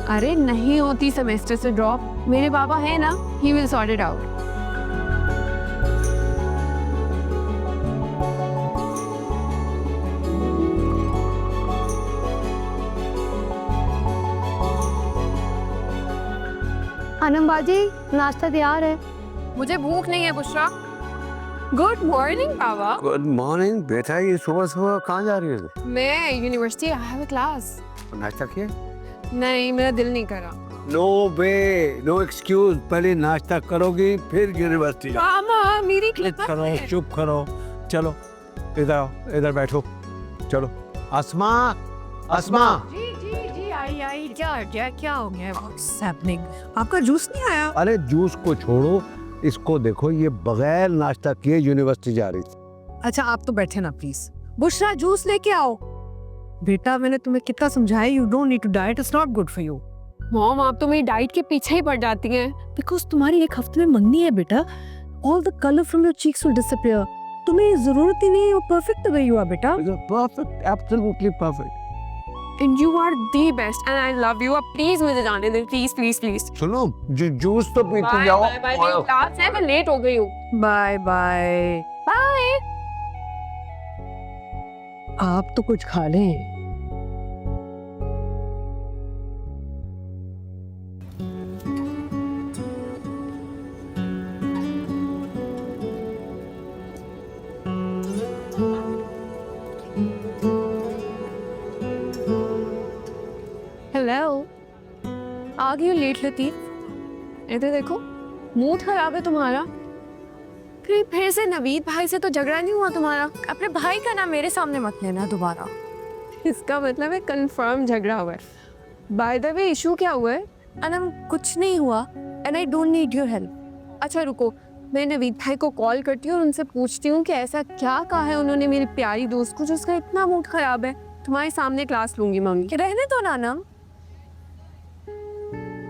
अरे नहीं होती सेमेस्टर से ड्रॉप, मेरे पापा है ना, he will sort it out. Anam बाजी, नाश्ता तैयार है। मुझे भूख नहीं है बुशरा। गुड मॉर्निंग पापा। गुड मॉर्निंग बेटा, ये सुबह सुबह कहाँ जा रही है? मैं university, I have a class. नाश्ता किया? नहीं, मेरा दिल नहीं करा। नो वे, नो एक्सक्यूज। पहले नाश्ता करोगी फिर यूनिवर्सिटी जाओ। मामा मेरी करो, चुप करो। चलो इधर आओ, इधर बैठो। चलो अस्मा, अस्मा। जी जी जी, आई क्या हो गया? What's happening? आपका जूस नहीं आया? अरे जूस को छोड़ो, इसको देखो, ये बगैर नाश्ता किए यूनिवर्सिटी जा रही थी। अच्छा आप तो बैठे ना प्लीज। बुशरा जूस लेके आओ। बेटा मैंने तुम्हें कितना समझाया, you don't need to diet, it's not good for you. Mom आप तो मेरी डाइट के पीछे ही पड़ जाती हैं। बिकॉज तुम्हारी एक हफ्ते में मंगनी है बेटा। All the colour from your cheeks will disappear. तुम्हें जरूरत ही नहीं है, perfect the way you are बेटा। Perfect, absolutely perfect. And you are the best and I love you. अब प्लीज मुझे जाने दे, प्लीज प्लीज प्लीज। सुनो, जूस तो पीते जाओ। बाय बाय, क्लास है, मैं लेट हो गई हूँ। Bye bye bye. आप तो कुछ खा लें। हेलो, आ गई हो लेट लतीफ। इधर देखो, मूड खराब है तुम्हारा। फिर से नवीद भाई से तो झगड़ा नहीं हुआ तुम्हारा? अपने भाई का नाम मेरे सामने मत लेना दोबारा। इसका मतलब है कंफर्म झगड़ा हुआ है। बाय द वे इशू क्या हुआ है? अनम कुछ नहीं हुआ and I don't need your help. अच्छा रुको, मैं नवीद भाई को कॉल करती हूँ और उनसे पूछती हूँ कि ऐसा क्या कहा है उन्होंने मेरी प्यारी दोस्त को जिसका इतना मूड खराब है। तुम्हारे सामने क्लास लूंगी मम्मी। रहने दो ना अनम।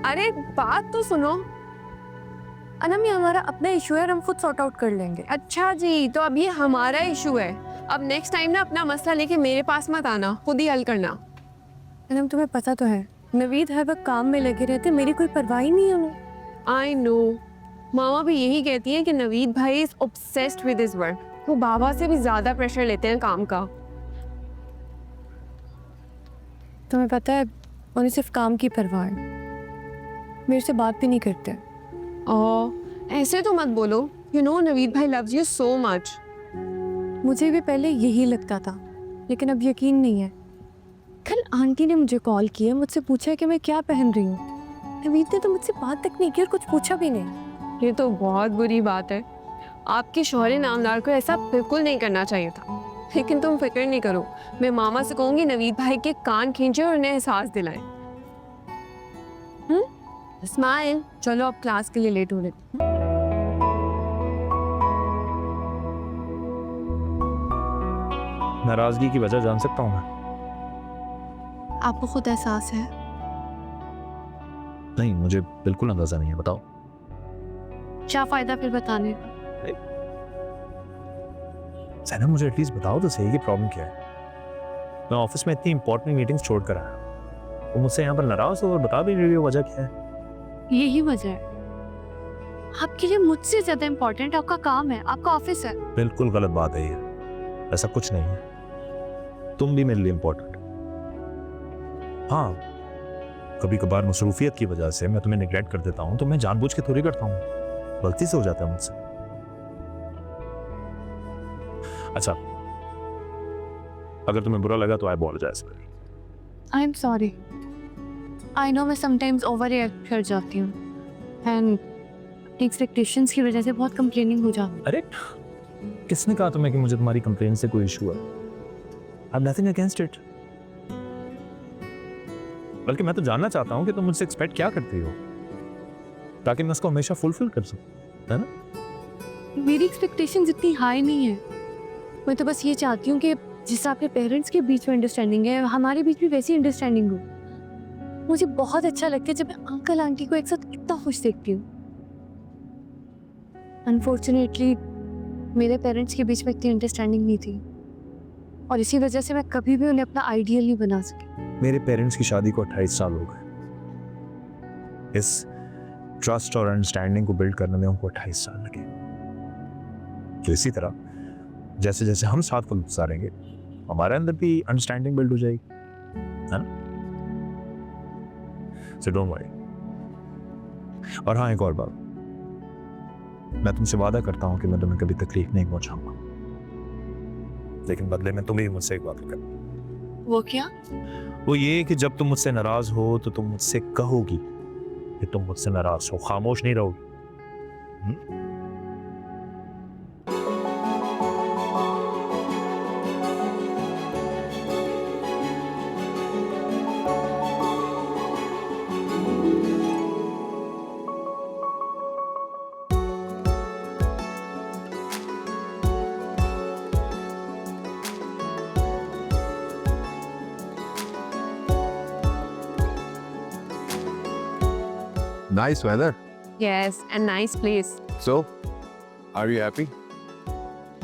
अरे बात तो सुनो। अनम ये हमारा अपना इशू है, हम खुद सॉर्ट आउट कर लेंगे। अच्छा जी, तो अब ये हमारा इशू है। अब नेक्स्ट टाइम ना अपना मसला लेके मेरे पास मत आना, खुद ही हल करना। अनम तुम्हें पता तो है नवीद हर वक्त काम में लगे रहते, मेरी कोई परवाह ही नहीं है उन्हें। आई नो, मामा भी यही कहती हैं कि नवीद भाई is obsessed with his work. वो बाबा से भी ज्यादा प्रेशर लेते हैं काम का। तुम्हें पता है उन्हें सिर्फ काम की परवाह है, मेरे से बात भी नहीं करते। ऐसे तो मत बोलो। यू नो नवीद भाई लव्स यू सो मच। मुझे भी पहले यही लगता था, लेकिन अब यकीन नहीं है। कल आंटी ने मुझे कॉल किया, मुझसे पूछा कि मैं क्या पहन रही हूँ। नवीद ने तो मुझसे बात तक नहीं की और कुछ पूछा भी नहीं। ये तो बहुत बुरी बात है। आपके शौहरे नामदार को ऐसा बिल्कुल नहीं करना चाहिए था। लेकिन तुम फिक्र नहीं करो, मैं मामा से कहूँगी नवीद भाई के कान खींचे और उन्हें एहसास दिलाएं। स्माइल। चलो अब क्लास के लिए लेट हो रहे। नाराजगी की वजह जान सकता हूँ मैं? आपको खुद एहसास है? नहीं, मुझे बिल्कुल अंदाजा नहीं है, बताओ। क्या फायदा फिर बताने का? सैनम मुझे एटलीस्ट बताओ तो सही कि प्रॉब्लम क्या है। मैं ऑफिस में इतनी इंपॉर्टेंट मीटिंग्स छोड़ कर आया, वो मुझसे यहाँ पर नाराज हो और बता भी नहीं रही हो, वजह क्या है? यही वजह है। आपके लिए मुझसे ज्यादा इम्पोर्टेंट आपका काम है, आपका ऑफिस है। बिल्कुल गलत बात है ये, ऐसा कुछ नहीं है। तुम भी मेरे लिए इम्पोर्टेंट। हाँ, कभी कभार मसरूफियत की वजह से मैं तुम्हें निगलेक्ट कर देता हूँ, तो मैं जानबूझ के थोड़ी करता हूँ, गलती से हो जाता है मुझसे। अच्छा, अगर तुम्हें बुरा लगा तो आई apologise. I am sorry. I know मैं समटाइम्स ओवर रिएक्ट कर जाती हूँ एंड एक्सपेक्टेशंस की वजह से बहुत कंप्लेनिंग हो जाती है। अरे किसने कहा तुम्हें कि मुझे तुम्हारी कंप्लेन से कोई इशू है? I am nothing against it. बल्कि मैं तो जानना चाहता हूँ कि तुम मुझसे एक्सपेक्ट क्या करती हो। ताकि मैं उसको हमेशा फुलफिल कर सकूं, है ना? मेरी एक्सपेक्टेशंस इतनी हाई नहीं है। मैं तो बस ये चाहती हूँ कि जिस आपके पेरेंट्स के बीच में अंडरस्टैंडिंग है, हमारे बीच भी वैसी अंडरस्टैंडिंग हो। मुझे बहुत अच्छा लगता है जब मैं अंकल आंटी को एक साथ इतना खुश देखती हूँ। अनफॉर्चुनेटली मेरे पेरेंट्स के बीच में इतनी अंडरस्टैंडिंग नहीं थी, और इसी वजह से मैं कभी भी उन्हें अपना आइडियल नहीं बना सकी। मेरे पेरेंट्स की शादी को 28 साल हो गए। इस ट्रस्ट और अंडरस्टैंडिंग को बिल्ड करने में उनको 28 साल लगे। तो इसी तरह जैसे जैसे हम साथ वक्त गुजारेंगे, हमारे अंदर भी अंडरस्टैंडिंग बिल्ड हो जाएगी, है ना? So don't worry. और हाँ, एक और बात, मैं तुमसे वादा करता हूं कि मैं तुम्हें कभी तकलीफ नहीं पहुंचाऊंगा, लेकिन बदले में तुम भी मुझसे एक बात करना। वो क्या? वो ये कि जब तुम मुझसे नाराज हो तो तुम मुझसे कहोगी कि तुम मुझसे नाराज हो, खामोश नहीं रहोगी। Nice weather. Yes, and nice place. So, are you happy?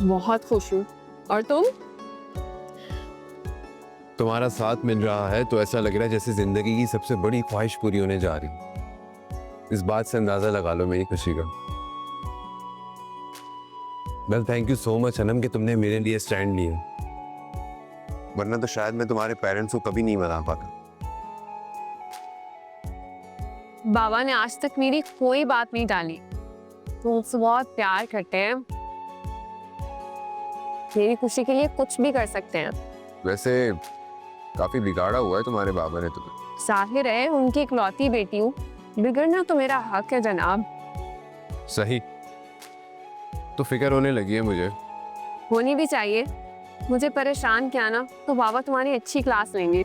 बहुत खुश हूँ। और तुम? तुम्हारा साथ मिल रहा है तो ऐसा लग रहा है जैसे जिंदगी की सबसे बड़ी ख्वाहिश पूरी होने जा रही। इस बात से अंदाजा लगा लो मेरी खुशी का। Well, thank you so much Anam कि तुमने मेरे लिए स्टैंड लिया, वरना तो शायद मैं तुम्हारे पेरेंट्स को कभी नहीं मना पाता। बाबा ने आज तक मेरी कोई बात नहीं टाली। वो मुझसे बहुत प्यार करते हैं, मेरी खुशी के लिए कुछ भी कर सकते हैं। वैसे काफी बिगाड़ा हुआ है तुम्हारे बाबा ने तुम्हें। जाहिर है उनकी इकलौती बेटी हूँ, बिगड़ना तो मेरा हक है जनाब। सही, तो फिक्र होने लगी है मुझे। होनी भी चाहिए। मुझे परेशान किया ना तो बाबा तुम्हारी अच्छी क्लास लेंगे।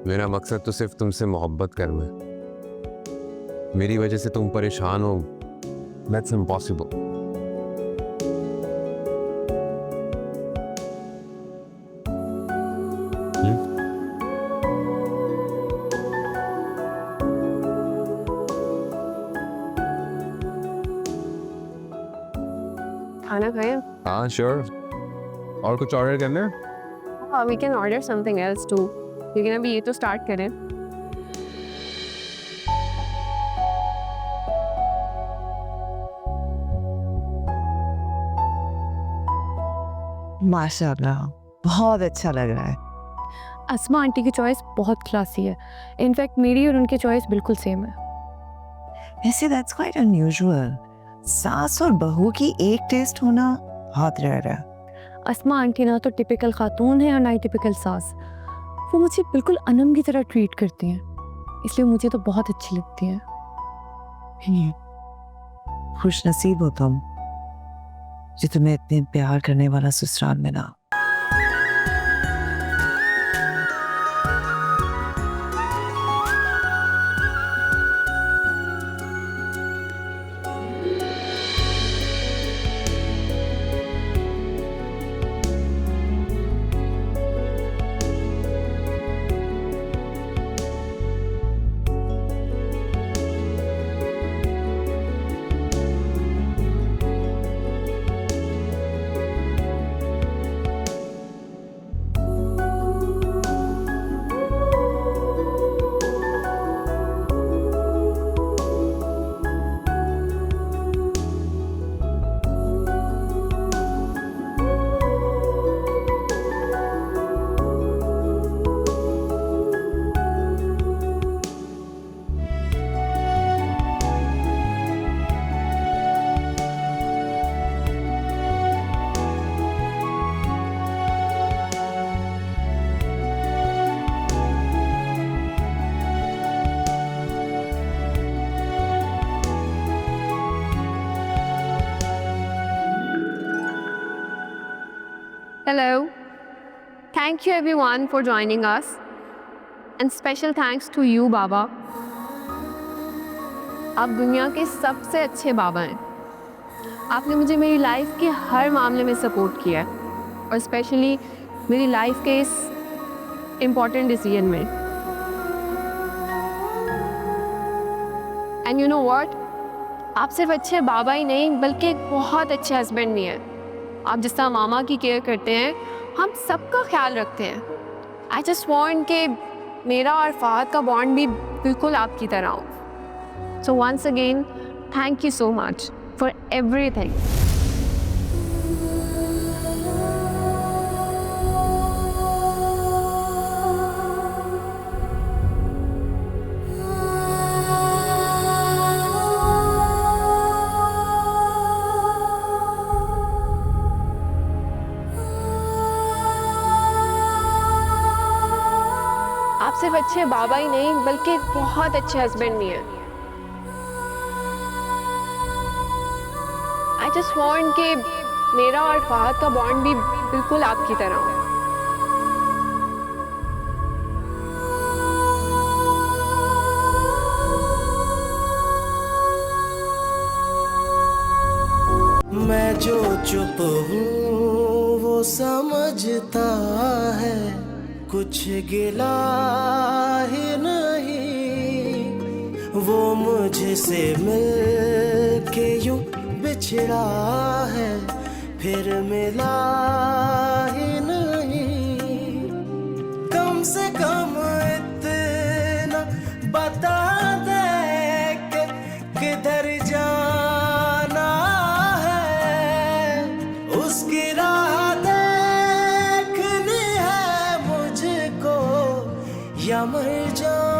मेरा मकसद तो सिर्फ तुमसे मोहब्बत करना है। मेरी वजह से तुम परेशान हो, दैट्स इम्पॉसिबल। खाना खाएं? हाँ श्योर। और कुछ ऑर्डर करना है? हाँ, we can order something else too। लेकिन अभी ये तो स्टार्ट करें। माशाल्लाह, बहुत अच्छा लग रहा है। अस्मा आंटी की चॉइस बहुत क्लासी है। इनफैक्ट मेरी और उनकी चॉइस बिल्कुल सेम है। वैसे दैट्स क्वाइट अनयूजुअल। सास और बहू की एक टेस्ट होना बहुत रेयर है। अस्मा आंटी ना तो टिपिकल खातून है और ना ही टिपिकल सास। वो मुझे बिल्कुल अनम की तरह ट्रीट करती हैं, इसलिए मुझे तो बहुत अच्छी लगती हैं। खुश नसीब हो तुम जो तुम्हें इतने प्यार करने वाला ससुराल मिला। Hello. Thank you everyone for joining us. And special thanks to you, बाबा. आप दुनिया के सबसे अच्छे बाबा हैं. आपने मुझे मेरी लाइफ के हर मामले में सपोर्ट किया है और स्पेशली मेरी लाइफ के इस इम्पॉर्टेंट डिसीजन में. एंड यू नो व्हाट, आप सिर्फ अच्छे बाबा ही नहीं बल्कि एक बहुत अच्छे हस्बैंड भी हैं. आप जिस तरह मामा की केयर करते हैं, हम सबका ख्याल रखते हैं. आई जस्ट वॉन्ट कि मेरा और फहद का बॉन्ड भी बिल्कुल आपकी तरह हो. So once again thank you so much for everything. आप सिर्फ अच्छे बाबा ही नहीं बल्कि एक बहुत अच्छे हस्बैंड भी हैं. आई जस्ट वॉन्ट कि मेरा और फहद का बॉन्ड भी बिल्कुल आपकी तरह हो. मैं जो चुप हूँ वो समझता है, कुछ गिला ही नहीं. वो मुझसे मिल के यूं बिछड़ा है, फिर मिला ही नहीं. कम से कम इतना बता दे कि किधर जाना है. उसकी राह देखनी है मुझको या मर जाना.